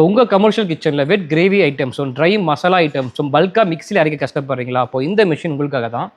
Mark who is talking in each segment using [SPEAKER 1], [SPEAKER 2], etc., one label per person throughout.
[SPEAKER 1] உங்கள் கமர்ஷியல் கிச்சனில் வெட் gravy ஐட்டம்ஸும் try masala ஐட்டம்ஸும் பல்காக மிக்ஸியில் அரைக்க கஷ்டப்படுறீங்களா? அப்போ இந்த மிஷின் உங்களுக்காக தான்.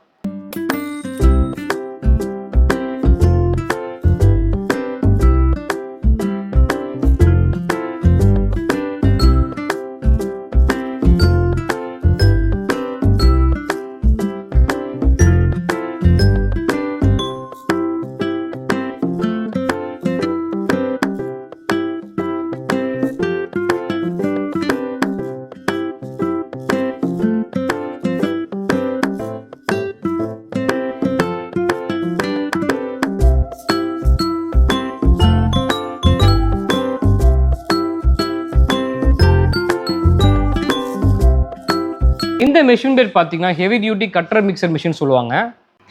[SPEAKER 1] இந்த மெஷின் பேர் பார்த்தீங்கன்னா heavy duty cutter mixer machine சொல்லுவாங்க.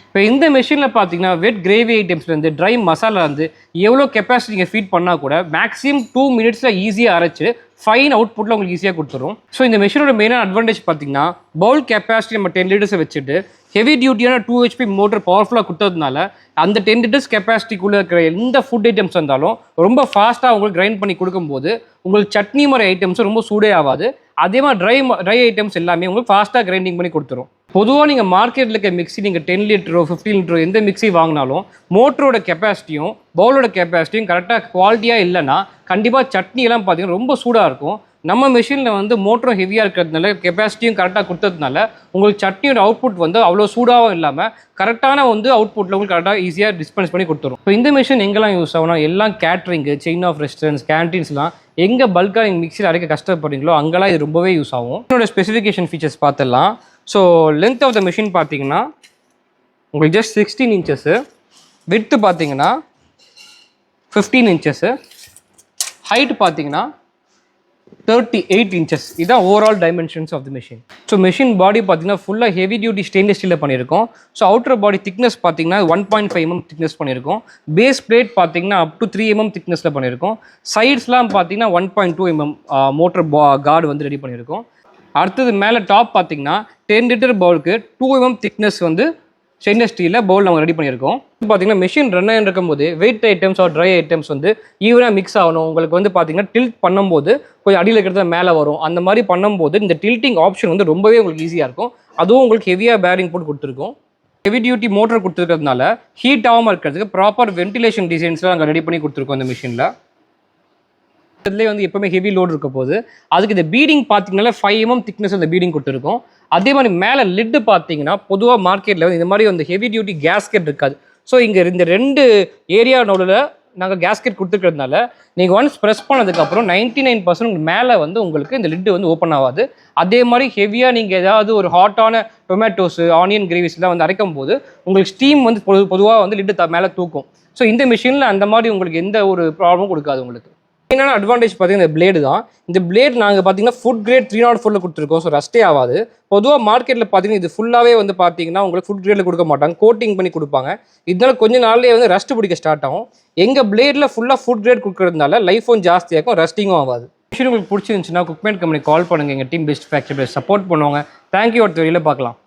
[SPEAKER 1] இப்போ இந்த மெஷினில் பார்த்தீங்கன்னா வெட் கிரேவி ஐட்டம்ஸ்லேருந்து ட்ரை மசாலா வந்து எவ்வளோ கெப்பாசிட்டி நீங்கள் ஃபீட் பண்ணால் கூட மேக்ஸிமம் 2 மினிட்ஸில் ஈஸியாக அரைச்சி ஃபைன் அவுட்புட்டில் உங்களுக்கு ஈஸியாக கொடுத்துரும். ஸோ இந்த மெஷினோட மெயினான அட்வான்டேஜ் பார்த்தீங்கன்னா பவுல் கெப்பாசிட்டி நம்ம 10 லிட்டர்ஸை வச்சுட்டு ஹெவி டியூட்டியான 2 HP மோட்டர் பவர்ஃபுல்லாக கொடுத்ததுனால அந்த 10 லிட்டர்ஸ் கெப்பாசிட்டிக்குள்ளே இருக்கிற எந்த ஃபுட் ஐட்டம்ஸ் இருந்தாலும் ரொம்ப ஃபாஸ்ட்டாக உங்களுக்கு கிரைண்ட் பண்ணி கொடுக்கும்போது உங்களுக்கு சட்னி மாதிரி ஐட்டம்ஸும் ரொம்ப சூடே ஆகாது. அதே மாதிரி ட்ரை ஐட்டம்ஸ் எல்லாமே உங்களுக்கு ஃபாஸ்ட்டாக கிரைண்டிங் பண்ணி கொடுத்துரும். பொதுவாக நீங்கள் மார்க்கெட்டில் இருக்க மிக்ஸி நீங்கள் 10 லிட்டரோ 15 லிட்டரோ எந்த மிக்ஸி வாங்கினாலும் மோட்டரோட கெப்பாசிட்டியும் பவுலோட கெப்பாசிட்டியும் கரெக்டாக குவாலிட்டியாக இல்லைன்னா கண்டிப்பாக சட்னியெல்லாம் பார்த்தீங்கன்னா ரொம்ப சூடாக இருக்கும். நம்ம மிஷினில் வந்து மோட்டரும் ஹெவியாக இருக்கிறதுனால கெப்பாசிட்டியும் கரெக்டாக கொடுத்ததுனால உங்களுக்கு சட்னியோட அவுட்புட் வந்து அவ்வளோ சூடாகவும் இல்லாமல் கரெக்டான வந்து அவுட்புட்டில் உங்களுக்கு கரெக்டாக ஈஸியாக டிஸ்பென்ஸ் பண்ணி கொடுத்துரும். இப்போ இந்த மிஷின் எங்கெல்லாம் யூஸ் ஆகும்னா எல்லாம் கேட்ரிங்கு, செயின் ஆஃப் ரெஸ்டாரண்ட்ஸ், கேன்டீன்ஸ்லாம் எங்கே பல்காக நீங்கள் மிக்ஸியில் அரைக்க கஷ்டப்படுறீங்களோ அங்கெல்லாம் இது ரொம்பவே யூஸ் ஆகும். இதோட ஸ்பெசிஃபிகேஷன் ஃபீச்சர்ஸ் பார்த்துடலாம். So length of the machine பார்த்தீங்கன்னா உங்களுக்கு ஜஸ்ட் 16 இன்ச்சஸ்ஸு, விட்த்து பார்த்தீங்கன்னா 15 இன்ச்சஸ்ஸு, ஹைட் பார்த்தீங்கன்னா 38 இன்ச்சஸ். இதுதான் overall dimensions of the machine. So machine body பார்த்தீங்கன்னா ஃபுல்லாக ஹெவி டியூட்டி ஸ்டெயின்லெஸ் ஸ்டீலில் பண்ணியிருக்கோம். ஸோ அவுட்டர் பாடி திக்னஸ் பார்த்தீங்கன்னா 1.5 mm திக்னஸ் பண்ணியிருக்கோம். பேஸ் பிளேட் பார்த்தீங்கன்னா அப் டு 3 mm திக்னஸில் பண்ணியிருக்கோம். சைட்ஸ்லாம் பார்த்தீங்கன்னா 1.2 mm மோட்டர் கார்டு வந்து ரெடி பண்ணியிருக்கோம். அடுத்தது மேலே டாப் பார்த்தீங்கன்னா 10 லிட்டர் பவுலுக்கு 2 mm திக்னஸ் வந்து ஸ்டெயின்லெஸ் ஸ்டீலில் பவுல் நம்ம ரெடி பண்ணியிருக்கோம். பார்த்தீங்கன்னா மிஷின் ரன் ஆகிருக்கும் போது wet items or dry items வந்து ஈவனாக மிக்ஸ் ஆகணும். உங்களுக்கு வந்து பார்த்தீங்கன்னா டில்ட் பண்ணும்போது கொஞ்சம் அடியில் இருக்கிறது மேலே வரும். அந்த மாதிரி பண்ணும்போது இந்த டில்ட்டிங் ஆப்ஷன் வந்து ரொம்பவே உங்களுக்கு ஈஸியாக இருக்கும். அதுவும் உங்களுக்கு ஹெவியாக பேரிங் போட்டு கொடுத்துருக்கோம். ஹெவி டியூட்டி மோட்டர் கொடுத்துருக்கிறதுனால ஹீட் ஆகாமல் இருக்கிறதுக்கு ப்ராப்பர் வென்டிலேஷன் டிசைன்ஸ்லாம் நாங்கள் ரெடி பண்ணி கொடுத்துருக்கோம் இந்த மிஷினில். இதுலேயே வந்து எப்பவுமே ஹெவி லோடு இருக்க போது அதுக்கு இந்த பீடிங் பார்த்தீங்கன்னா 5 mm திக்னஸ் அந்த பீடிங் கொடுத்துருக்கோம். அதே மாதிரி மேலே லிட்டு பார்த்தீங்கன்னா பொதுவாக மார்க்கெட்டில் வந்து இந்த மாதிரி வந்து ஹெவி டியூட்டி கேஸ்கெட் இருக்காது. ஸோ இங்கே இந்த 2 ஏரியா நோடில் நாங்கள் கேஸ்கெட் கொடுத்துருக்கிறதுனால நீங்கள் ஒன்ஸ் ப்ரெஸ் பண்ணதுக்கப்புறம் 99% மேலே வந்து உங்களுக்கு இந்த லிட்டு வந்து ஓப்பன் ஆகாது. அதே மாதிரி ஹெவியாக நீங்கள் ஏதாவது ஒரு ஹாட்டான டொமேட்டோஸு, ஆனியன் கிரேவிஸ்லாம் வந்து அரைக்கும் போது உங்களுக்கு ஸ்டீம் வந்து பொதுவாக வந்து லிட்டு மேலே தூக்கும். ஸோ இந்த மிஷினில் அந்த மாதிரி உங்களுக்கு எந்த ஒரு ப்ராப்ளமும் கொடுக்காது. உங்களுக்கு என்னென்ன அட்வான்டேஜ் பார்த்தீங்கன்னா இந்த பிளேடு தான். இந்த பிளேட் நாங்கள் பார்த்தீங்கன்னா ஃபுட் கிரேட் 304 கொடுத்துருக்கோம். ஸோ ரஸ்ட்டே ஆகாது. பொதுவாக மார்க்கெட்டில் பார்த்தீங்கன்னா இது ஃபுல்லாகவே வந்து பார்த்தீங்கன்னா உங்களுக்கு ஃபுட் கிரேடில் கொடுக்க மாட்டாங்க, கோட்டிங் பண்ணி கொடுப்பாங்க. இதனால கொஞ்சம் நாள்லேயே வந்து ரஸ்ட் பிடிக்க ஸ்டார்ட் ஆகும். எங்கள் பிளேடில் ஃபுல்லாக ஃபுட் கிரேட் கொடுக்கறதுனால லைஃபும் ஜாஸ்தியாகும், ரஸ்டிங்கும் ஆகாது. மிஷின் உங்களுக்கு பிடிச்சிருந்துச்சுன்னா குக்மேட் கம்பெனி கால் பண்ணுங்கள். எங்கள் டீம் பெஸ்ட் ஃபேக்டரி சப்போர்ட் பண்ணுவாங்க. தேங்க்யூ. அடுத்த வழியில் பார்க்கலாம்.